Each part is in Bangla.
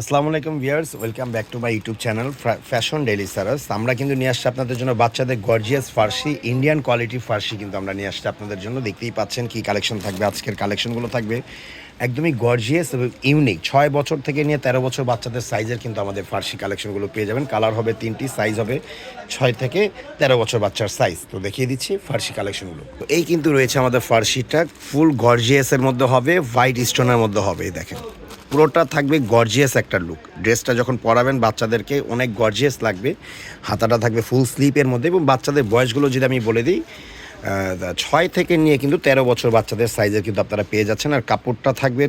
আসসালামু আলাইকুম viewers, welcome back to my YouTube channel fashion daily Saras. আমরা কিন্তু নিয়ে আসছি আপনাদের জন্য বাচ্চাদের গর্জিয়াস ফার্সি, ইন্ডিয়ান কোয়ালিটি ফার্সি কিন্তু আমরা নিয়ে আসছি আপনাদের জন্য। দেখতেই পাচ্ছেন কি কালেকশন থাকবে। আজকের কালেকশনগুলো থাকবে একদমই গর্জিয়াস এবং ইউনিক। 6 বছর থেকে নিয়ে 13 বছর বাচ্চাদের সাইজের কিন্তু আমাদের ফার্সি কালেকশনগুলো পেয়ে যাবেন। কালার হবে 3টি, সাইজ হবে 6 থেকে 13 বছর বাচ্চার সাইজ। তো দেখিয়ে দিচ্ছি ফার্সি কালেকশনগুলো। তো এই কিন্তু রয়েছে আমাদের ফার্সিটা, ফুল গর্জিয়াসের মধ্যে হবে, হোয়াইট স্টোনের মধ্যে হবে। এই দেখেন পুরোটা থাকবে গর্জিয়াস একটা লুক। ড্রেসটা যখন পরাবেন বাচ্চাদেরকে অনেক গর্জিয়াস লাগবে। হাতাটা থাকবে ফুল স্লিপের মধ্যে এবং বাচ্চাদের বয়সগুলো যদি আমি বলে দিই 6 থেকে নিয়ে কিন্তু 13 বছর বাচ্চাদের সাইজের কিন্তু আপনারা পেয়ে যাচ্ছেন। আর কাপড়টা থাকবে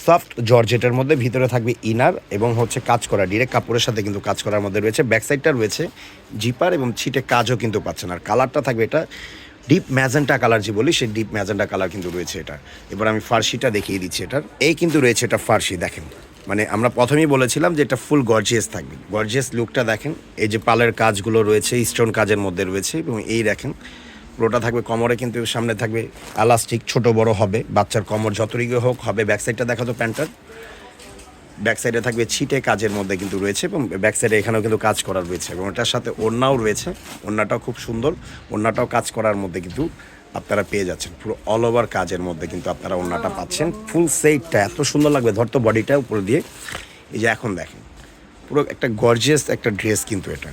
সফট জর্জেটের মধ্যে, ভিতরে থাকবে ইনার এবং হচ্ছে কাজ করা, ডিরেক্ট কাপড়ের সাথে কিন্তু কাজ করার মধ্যে রয়েছে। ব্যাক সাইডটা রয়েছে জিপার এবং ছিটে কাজও কিন্তু পাচ্ছেন। আর কালারটা থাকবে এটা ডিপ ম্যাজেন্টা কালার, যে বলি সেই ডিপ ম্যাজেন্টা কালার কিন্তু রয়েছে এটা। এবার আমি ফার্সিটা দেখিয়ে দিচ্ছি এটার। এই কিন্তু রয়েছে এটা ফার্সি, দেখেন মানে আমরা প্রথমেই বলেছিলাম যে এটা ফুল গর্জিয়াস থাকবে। গর্জিয়াস লুকটা দেখেন, এই যে পালের কাজগুলো রয়েছে স্টোন কাজের মধ্যে রয়েছে এবং এই দেখেন পুরোটা থাকবে কোমরে, কিন্তু সামনে থাকবে এলাস্টিক, ছোট বড় হবে, বাচ্চার কোমর যতটুকু হোক হবে। ব্যাক সাইডটা দেখাতো প্যান্টার, ব্যাক সাইডে থাকবে ছিটে কাজের মধ্যে কিন্তু রয়েছে এবং ব্যাক সাইডে এখানেও কিন্তু কাজ করা রয়েছে এবং এটার সাথে ওড়নাও রয়েছে। ওড়নাটাও খুব সুন্দর, ওড়নাটাও কাজ করার মধ্যে কিন্তু আপনারা পেয়ে যাচ্ছেন। পুরো অল ওভার কাজের মধ্যে কিন্তু আপনারা ওড়নাটা পাচ্ছেন। ফুল সেটটা এত সুন্দর লাগবে, ধরতো বডিটা উপরে দিয়ে। এই যে এখন দেখেন পুরো একটা গর্জিয়াস একটা ড্রেস কিন্তু এটা।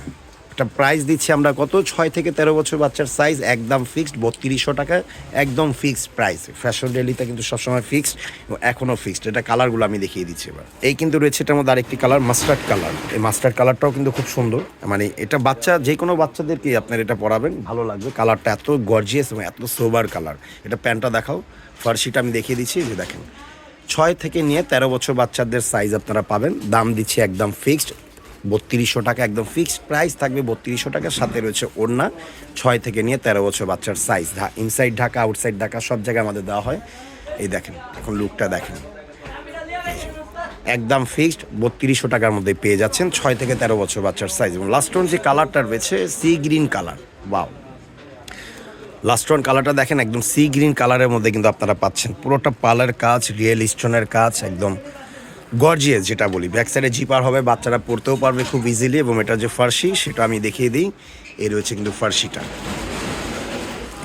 একটা প্রাইস দিচ্ছি আমরা কত, 6 থেকে 13 বছর বাচ্চার সাইজ, একদম ফিক্সড 3200 টাকা, একদম ফিক্সড প্রাইস। ফ্যাশন ডেলিতে কিন্তু সবসময় ফিক্সড এবং এখনও ফিক্সড। এটা কালারগুলো আমি দেখিয়ে দিচ্ছি এবার। এই কিন্তু রয়েছে এটার মধ্যে আরেকটি কালার, মাস্টার্ড কালার। এই মাস্টার্ড কালারটাও কিন্তু খুব সুন্দর, মানে এটা বাচ্চা যে কোনো বাচ্চাদেরকে আপনার এটা পরাবেন ভালো লাগবে। কালারটা এত গর্জিয়াস এবং এত সোবার কালার। এটা প্যান্টটা দেখাও, ফার্সিটা আমি দেখিয়ে দিচ্ছি। যে দেখেন 6 থেকে নিয়ে 13 বছর বাচ্চাদের সাইজ আপনারা পাবেন। দাম দিচ্ছি একদম ফিক্সড 3200 টাকা, একদম ফিক্সড প্রাইস থাকবে 3200 টাকা। সাথে রয়েছে ওড়না, 6 থেকে নিয়ে 13 বছর বাচ্চার size. Inside Dhaka, outside Dhaka সব জায়গায় আমাদের দেওয়া হয়। এই দেখেন এখন লুকটা দেখেন, একদম ফিক্সড 3200 টাকার মধ্যে পেয়ে যাচ্ছেন 6 থেকে 13 বছর বাচ্চার সাইজ। এবং লাস্ট ওয়ান যে কালারটা রয়েছে sea green colour, wow, last one কালারটা দেখেন একদম সি গ্রিন কালারের মধ্যে কিন্তু আপনারা পাচ্ছেন। পুরোটা পালের কাজ, রিয়েল স্টোনের কাজ, একদম গর্জিয়াস যেটা বলি। ব্যাক সাইডে জিপার হবে, বাচ্চারা পড়তেও পারবে খুব ইজিলি। এবং এটা যে ফার্সি সেটা আমি দেখিয়ে দিই। এই রয়েছে কিন্তু ফার্সিটা,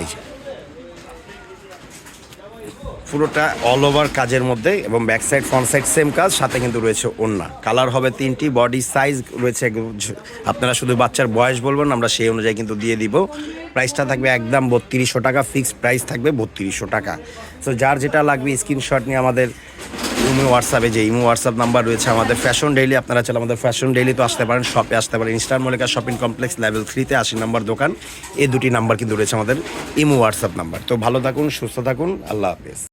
এই যে পুরোটা অল ওভার কাজের মধ্যে এবং back side front side same কাজ, সাথে কিন্তু রয়েছে ওড়না। কালার হবে 3টি, বডি সাইজ রয়েছে। আপনারা শুধু বাচ্চার বয়স বলবেন, আমরা সেই অনুযায়ী কিন্তু দিয়ে দিব। প্রাইসটা থাকবে একদম 3200 টাকা, ফিক্সড প্রাইস থাকবে 3200 টাকা। সো যার যেটা লাগবে স্ক্রিনশট নিয়ে আমাদের ইমো হোয়াটসঅ্যাপে, যে ইমো হোয়াটসঅ্যাপ নাম্বার রয়েছে আমাদের ফ্যাশন ডেইলি, আপনারা চাইলে আমাদের ফ্যাশন ডেইলি তো আসতে পারেন, শপে আসতে পারেন। Eastern Mallika shopping complex level 3-তে 80 নম্বর দোকান। এই দুটি নাম্বার কিন্তু রয়েছে আমাদের ইমো হোয়াটসঅ্যাপ নাম্বার। তো ভালো থাকুন, সুস্থ থাকুন, আল্লাহ হাফেজ।